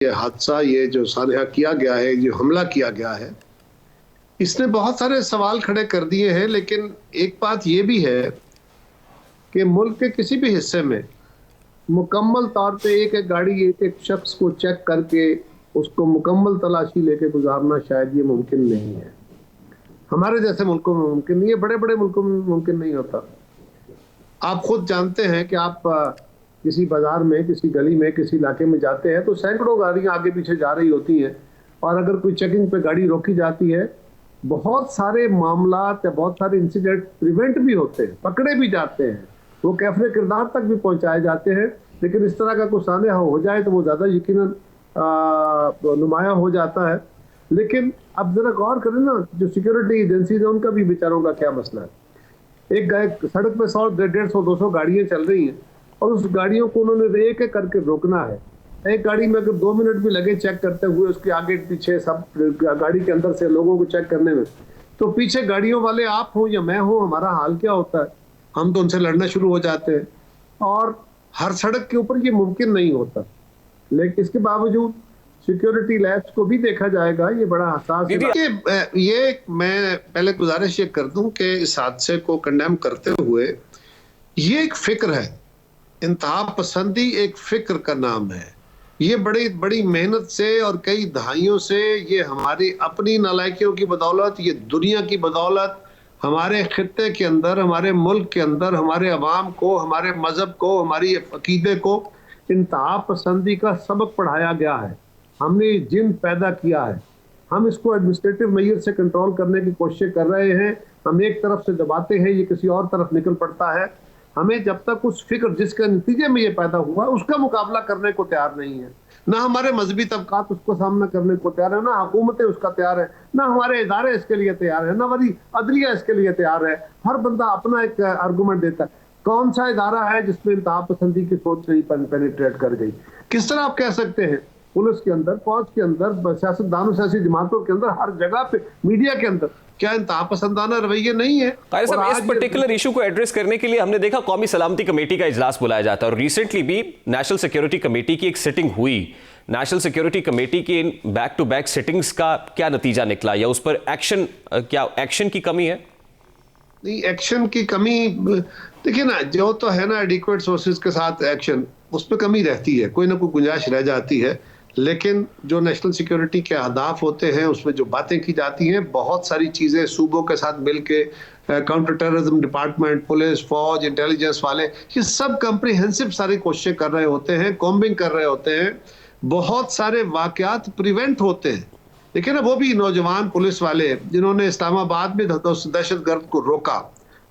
ये हादसा, ये जो सानहा किया गया है, जो हमला किया गया है, इसने बहुत सारे सवाल खड़े कर दिए हैं। लेकिन एक बात ये भी है कि मुल्क के किसी भी हिस्से में मुकम्मल तौर पे एक एक गाड़ी, एक एक शख्स को चेक करके उसको मुकम्मल तलाशी लेके गुजारना शायद ये मुमकिन नहीं है। हमारे जैसे मुल्कों में मुमकिन नहीं है, बड़े बड़े मुल्कों में मुमकिन नहीं होता। आप खुद जानते हैं कि आप किसी बाजार में, किसी गली में, किसी इलाके में जाते हैं तो सैकड़ों गाड़ियां आगे पीछे जा रही होती हैं, और अगर कोई चेकिंग पे गाड़ी रोकी जाती है, बहुत सारे मामलात या बहुत सारे इंसिडेंट प्रिवेंट भी होते हैं, पकड़े भी जाते हैं, वो कैफरे किरदार तक भी पहुंचाए जाते हैं। लेकिन इस तरह का कुछ सानहा हो जाए तो वो ज़्यादा यकीनन नुमाया हो जाता है। लेकिन अब जरा गौर करें ना, जो सिक्योरिटी एजेंसीज है उनका भी बेचारों का क्या मसला है। एक सड़क पे 100, 150, 200 गाड़ियां चल रही हैं और उस गाड़ियों को उन्होंने एक एक करके रोकना है। एक गाड़ी में अगर 2 मिनट भी लगे चेक करते हुए, उसके आगे पीछे सब गाड़ी के अंदर से लोगों को चेक करने में, तो पीछे गाड़ियों वाले आप हो या मैं हूं, हमारा हाल क्या होता है। हम तो उनसे लड़ना शुरू हो जाते हैं, और हर सड़क के ऊपर ये मुमकिन नहीं होता। लेकिन इसके बावजूद सिक्योरिटी लैब्स को भी देखा जाएगा, ये बड़ा हसास है। ये मैं पहले गुजारिश ये कर दूं कि इस हादसे को कंडेम करते हुए, ये एक फिक्र है, इंतहा पसंदी एक फिक्र का नाम है। ये बड़ी बड़ी मेहनत से और कई दहाइयों से, ये हमारी अपनी नालायकियों की बदौलत, ये दुनिया की बदौलत, हमारे खित्ते के अंदर, हमारे मुल्क के अंदर, हमारे अवाम को, हमारे मजहब को, हमारी अकीदे को इंतहा पसंदी का सबक पढ़ाया गया है। हमने जिन पैदा किया है, हम इसको एडमिनिस्ट्रेटिव मेजर से कंट्रोल करने की कोशिश कर रहे हैं। हम एक तरफ से दबाते हैं, ये किसी और तरफ निकल पड़ता है। हमें जब तक उस फिक्र जिसके नतीजे में ये पैदा हुआ उसका मुकाबला करने को तैयार नहीं है, ना हमारे मजहबी तबकात उसको सामना करने को तैयार है, ना हुकूमतें उसका तैयार है, ना हमारे इदारे इसके लिए तैयार है, ना हमारी अदलिया इसके लिए तैयार है। हर बंदा अपना एक आर्गूमेंट देता है। कौन सा इदारा है जिसमें इंतहा पसंदी की सोच नहीं पेनिट्रेट कर गई? किस तरह आप कह सकते हैं पुलिस के अंदर, फौज के अंदर, सियासतदानों, सियासी जमातों के अंदर, हर जगह पे, मीडिया के अंदर क्या इंतहा पसंदाना रवैये नहीं है? कायद साहब, इस पर्टिकुलर इशू को एड्रेस करने के लिए हमने देखा कौमी सलामती कमेटी का इजलास बुलाया जाता है, और रिसेंटली भी नेशनल सिक्योरिटी कमेटी की एक सिटिंग हुई। नेशनल सिक्योरिटी कमेटी की इन बैक टू बैक सिटिंग्स का क्या नतीजा निकला, या उस पर एक्शन, क्या एक्शन की कमी है? नहीं, एक्शन की कमी देखिए ना, जो तो है ना एडिक्वेट सोर्सेज के साथ एक्शन, उस पर कमी रहती है, कोई ना कोई गुंजाइश रह जाती है। लेकिन जो नेशनल सिक्योरिटी के अहदाफ होते हैं उसमें जो बातें की जाती हैं, बहुत सारी चीज़ें सूबों के साथ मिलके, काउंटर टेररिज्म डिपार्टमेंट, पुलिस, फौज, इंटेलिजेंस वाले, ये सब कंप्रिहेंसिव सारी कोशिशें कर रहे होते हैं, कॉम्बिंग कर रहे होते हैं, बहुत सारे वाकयात प्रिवेंट होते हैं। देखिए ना, वो भी नौजवान पुलिस वाले जिन्होंने इस्लामाबाद में दहशतगर्द को रोका,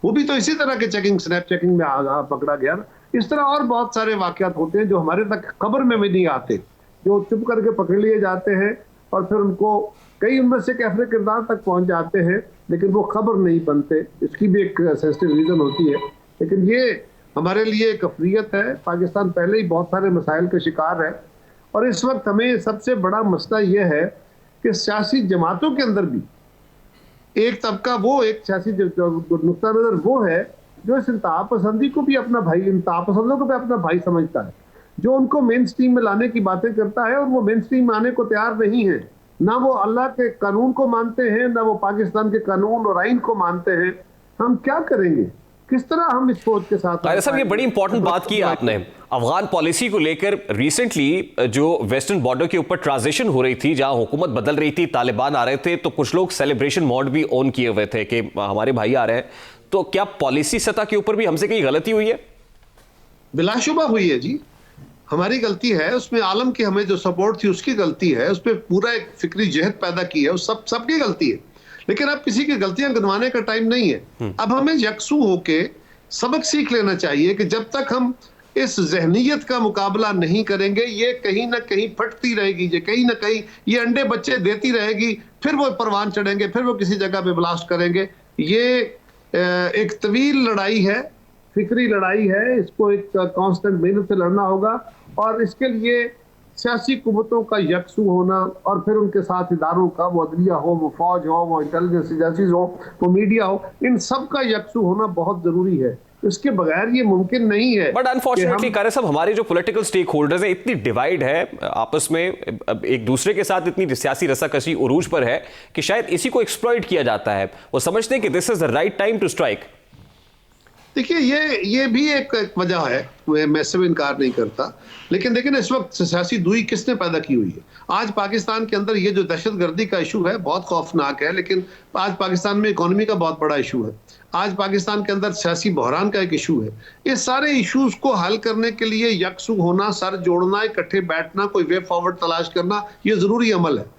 वो भी तो इसी तरह के चेकिंग, स्नैप चेकिंग में पकड़ा गया। इस तरह और बहुत सारे वाकयात होते हैं जो हमारे तक खबर में भी नहीं आते, जो चुप करके पकड़ लिए जाते हैं और फिर उनको, कई उनमें से कैफरे किरदार तक पहुंच जाते हैं, लेकिन वो खबर नहीं बनते। इसकी भी एक सेंसिटिव रीजन होती है। लेकिन ये हमारे लिए एक अफरियत है। पाकिस्तान पहले ही बहुत सारे मसाइल का शिकार है, और इस वक्त हमें सबसे बड़ा मसला यह है कि सियासी जमातों के अंदर भी एक तबका, वो एक सियासी नुक्ता नजर वो है जो इस इंतहा पसंदी को भी अपना भाई, इंतहा पसंदों को भी अपना भाई समझता है, जो उनको मेन स्ट्रीम में लाने की बातें करता है, और वो मेन स्ट्रीम में आने को तैयार नहीं है। ना वो अल्लाह के कानून को मानते हैं, ना वो पाकिस्तान के कानून और आइन को मानते हैं। हम क्या करेंगे? किस तरह हम इस सोच के साथ? कायद साहब, ये बड़ी इंपॉर्टेंट बात की आपने अफगान पॉलिसी को लेकर। रिसेंटली जो वेस्टर्न बॉर्डर के ऊपर ट्रांजिशन हो रही थी, जहां हुकूमत बदल रही थी, तालिबान आ रहे थे, तो कुछ लोग सेलिब्रेशन मोड भी ऑन किए हुए थे कि हमारे भाई आ रहे हैं। तो क्या पॉलिसी सतह के ऊपर भी हमसे कहीं गलती हुई है? बिलाशुबा हुई है जी, हमारी गलती है। उसमें आलम की हमें जो सपोर्ट थी उसकी गलती है, उस पर पूरा एक फिक्री जहद पैदा की है, उस सबकी गलती है। लेकिन अब किसी की गलतियां गिनवाने का टाइम नहीं है। अब हमें यकसू होके सबक सीख लेना चाहिए कि जब तक हम इस जहनीयत का मुकाबला नहीं करेंगे, ये कहीं ना कहीं फटती रहेगी, ये कहीं ना कहीं ये अंडे बच्चे देती रहेगी, फिर वो परवान चढ़ेंगे, फिर वो किसी जगह पे ब्लास्ट करेंगे। ये एक तवील लड़ाई है, फिक्री लड़ाई है, इसको एक कांस्टेंट मेहनत से लड़ना होगा, और इसके लिए सियासी कुव्वतों का यकसू होना, और फिर उनके साथ इदारों का, वो अदलिया हो, वो फौज हो, वो इंटेलिजेंस एजेंसीज हो, वो मीडिया हो, इन सब का यकसू होना बहुत जरूरी है। इसके बगैर ये मुमकिन नहीं है। बट अनफॉर्चुनेटली कार्य साहब, हमारे जो पॉलिटिकल स्टेक होल्डर्स हैं, इतनी डिवाइड है आपस में, एक दूसरे के साथ इतनी सियासी रसाकसी उरूज पर है कि शायद इसी को एक्सप्लॉइट किया जाता है। वो समझते हैं कि this is the right time to strike. देखिए, ये भी एक वजह है, मैं इससे भी इनकार नहीं करता। लेकिन देखिए ना, इस वक्त सियासी दूरी किसने पैदा की हुई है? आज पाकिस्तान के अंदर ये जो दहशतगर्दी का इशू है बहुत खौफनाक है, लेकिन आज पाकिस्तान में इकोनॉमी का बहुत बड़ा इशू है। आज पाकिस्तान के अंदर सियासी बहरान का एक इशू है। ये सारे इश्यूज को हल करने के लिए यकसुख होना, सर जोड़ना, इकट्ठे बैठना, कोई वे फॉरवर्ड तलाश करना, ये जरूरी अमल है।